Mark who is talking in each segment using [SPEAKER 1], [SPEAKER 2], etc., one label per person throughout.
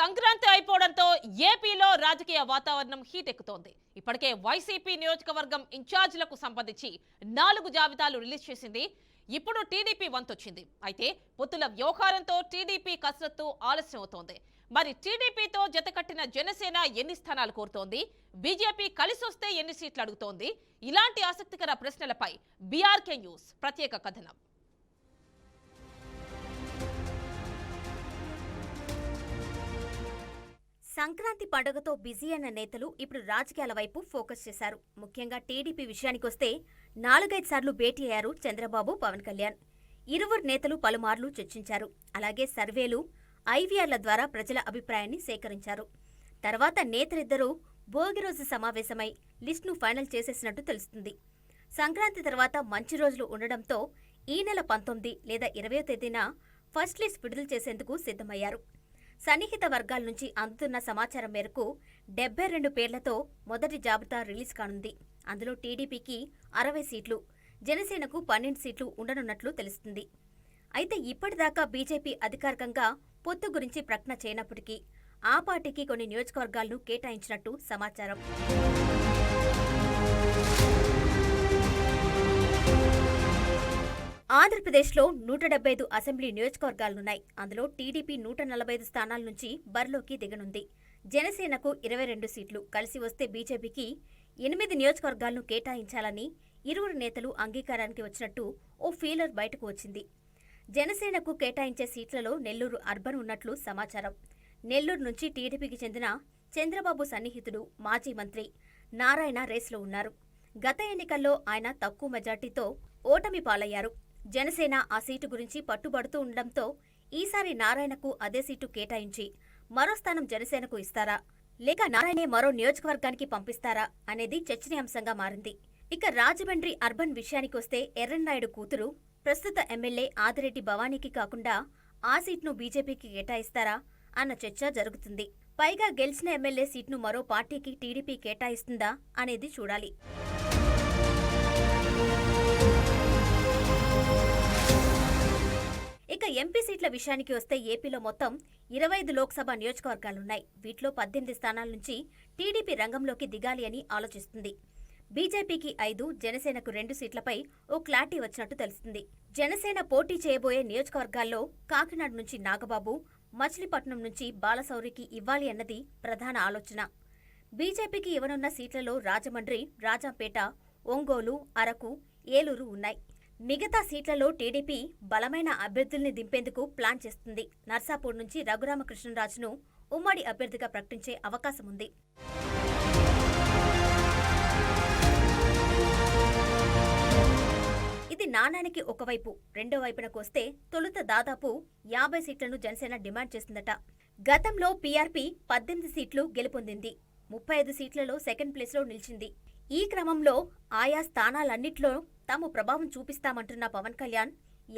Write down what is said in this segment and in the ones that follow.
[SPEAKER 1] సంక్రాంతి అయిపోవడంతో ఏపీలో రాజకీయ వాతావరణం హీట్ ఎక్కుతోంది. ఇప్పటికే వైసీపీ నియోజకవర్గం ఇన్ఛార్జీలకు సంబంధించి 4 జాబితాలు రిలీజ్ చేసింది. ఇప్పుడు టీడీపీ వంతొచ్చింది. అయితే పొత్తుల వ్యవహారంతో టీడీపీ కసరత్తు ఆలస్యం అవుతోంది. మరి టీడీపీతో జతకట్టిన జనసేన ఎన్ని స్థానాలు కోరుతోంది? బీజేపీ కలిసొస్తే ఎన్ని సీట్లు అడుగుతోంది? ఇలాంటి ఆసక్తికర ప్రశ్నలపై బీఆర్కే న్యూస్ ప్రత్యేక కథనం.
[SPEAKER 2] సంక్రాంతి పండుగతో బిజీ అయిన నేతలు ఇప్పుడు రాజకీయాల వైపు ఫోకస్ చేశారు. ముఖ్యంగా టీడీపీ విషయానికొస్తే 4-5 సార్లు భేటీ అయ్యారు చంద్రబాబు, పవన్ కళ్యాణ్. ఇరువురు నేతలు పలుమార్లు చర్చించారు. అలాగే సర్వేలు, ఐవీఆర్ల ద్వారా ప్రజల అభిప్రాయాన్ని సేకరించారు. తర్వాత నేతలిద్దరూ భోగిరోజు సమావేశమై లిస్టును ఫైనల్ చేసేసినట్టు తెలుస్తుంది. సంక్రాంతి తర్వాత మంచి రోజులు ఉండడంతో ఈ నెల 19 లేదా 20వ తేదీన ఫస్ట్ లిస్ట్ విడుదల చేసేందుకు సిద్ధమయ్యారు. సన్నిహిత వర్గాల నుంచి అందుతున్న సమాచారం మేరకు 72 పేర్లతో మొదటి జాబితా రిలీజ్ కానుంది. అందులో టీడీపీకి 60 సీట్లు, జనసేనకు 12 సీట్లు ఉండనున్నట్లు తెలుస్తుంది. అయితే ఇప్పటిదాకా బీజేపీ అధికారికంగా పొత్తు గురించి ప్రకటన చేయనప్పటికీ ఆ పార్టీకి కొన్ని నియోజకవర్గాలను కేటాయించినట్టు సమాచారం. ఆంధ్రప్రదేశ్లో 175 అసెంబ్లీ నియోజకవర్గాలున్నాయి. అందులో టీడీపీ 145 స్థానాల నుంచి బరిలోకి దిగనుంది. జనసేనకు 22 సీట్లు. కలిసి వస్తే బీజేపీకి 8 నియోజకవర్గాలను కేటాయించాలని ఇరువురు నేతలు అంగీకారానికి వచ్చినట్టు ఓ ఫీలర్ బయటకు వచ్చింది. జనసేనకు కేటాయించే సీట్లలో నెల్లూరు అర్బన్ ఉన్నట్లు సమాచారం. నెల్లూరు నుంచి టీడీపీకి చెందిన చంద్రబాబు సన్నిహితుడు, మాజీ మంత్రి నారాయణ రేసులో ఉన్నారు. గత ఎన్నికల్లో ఆయన తక్కువ మెజార్టీతో ఓటమి పాలయ్యారు. జనసేన ఆ సీటు గురించి పట్టుబడుతూ ఉండడంతో ఈసారి నారాయణకు అదే సీటు కేటాయించి మరో స్థానం జనసేనకు ఇస్తారా, లేక నారాయణే మరో నియోజకవర్గానికి పంపిస్తారా అనేది చర్చనీయాంశంగా మారింది. ఇక రాజమండ్రి అర్బన్ విషయానికొస్తే ఎర్రన్నాయుడు కూతురు, ప్రస్తుత ఎమ్మెల్యే ఆదిరెడ్డి భవానీకి కాకుండా ఆ సీట్ను బీజేపీకి కేటాయిస్తారా అన్న చర్చ జరుగుతుంది. పైగా గెలిచిన ఎమ్మెల్యే సీట్ను మరో పార్టీకి టీడీపీ కేటాయిస్తుందా అనేది చూడాలి. ఇక ఎంపీ సీట్ల విషయానికి వస్తే ఏపీలో మొత్తం 25 లోక్సభ నియోజకవర్గాలున్నాయి. వీటిలో 18 స్థానాల నుంచి టీడీపీ రంగంలోకి దిగాలి అని ఆలోచిస్తుంది. బీజేపీకి 5, జనసేనకు 2 సీట్లపై ఓ క్లారిటీ వచ్చినట్టు తెలుస్తుంది. జనసేన పోటీ చేయబోయే నియోజకవర్గాల్లో కాకినాడ నుంచి నాగబాబు, మచిలీపట్నం నుంచి బాలశౌరికి ఇవ్వాలి అన్నది ప్రధాన ఆలోచన. బీజేపీకి ఇవ్వనున్న సీట్లలో రాజమండ్రి, రాజంపేట, ఒంగోలు, అరకు, ఏలూరు ఉన్నాయి. మిగతా సీట్లలో టీడీపీ బలమైన అభ్యర్థుల్ని దింపేందుకు ప్లాన్ చేస్తుంది. నర్సాపూర్ నుంచి రఘురామకృష్ణరాజును ఉమ్మడి అభ్యర్థిగా ప్రకటించే అవకాశం ఉంది. ఇది నాణానికి ఒకవైపు. రెండో వైపునకు వస్తే తొలుత దాదాపు 50 సీట్లను జనసేన డిమాండ్ చేస్తుందట. గతంలో పీఆర్పీ 18 సీట్లు గెలుపొందింది. 35 సీట్లలో సెకండ్ ప్లేస్లో నిలిచింది. ఈ క్రమంలో ఆయా స్థానాలన్నిట్లో తాము ప్రభావం చూపిస్తామంటున్న పవన్ కళ్యాణ్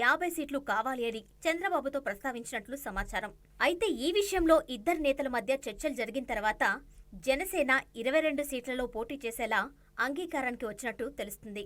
[SPEAKER 2] 50 సీట్లు కావాలి అని చంద్రబాబుతో ప్రస్తావించినట్లు సమాచారం. అయితే ఈ విషయంలో ఇద్దరు నేతల మధ్య చర్చలు జరిగిన తర్వాత జనసేన 22 సీట్లలో పోటీ చేసేలా అంగీకారానికి వచ్చినట్టు తెలుస్తుంది.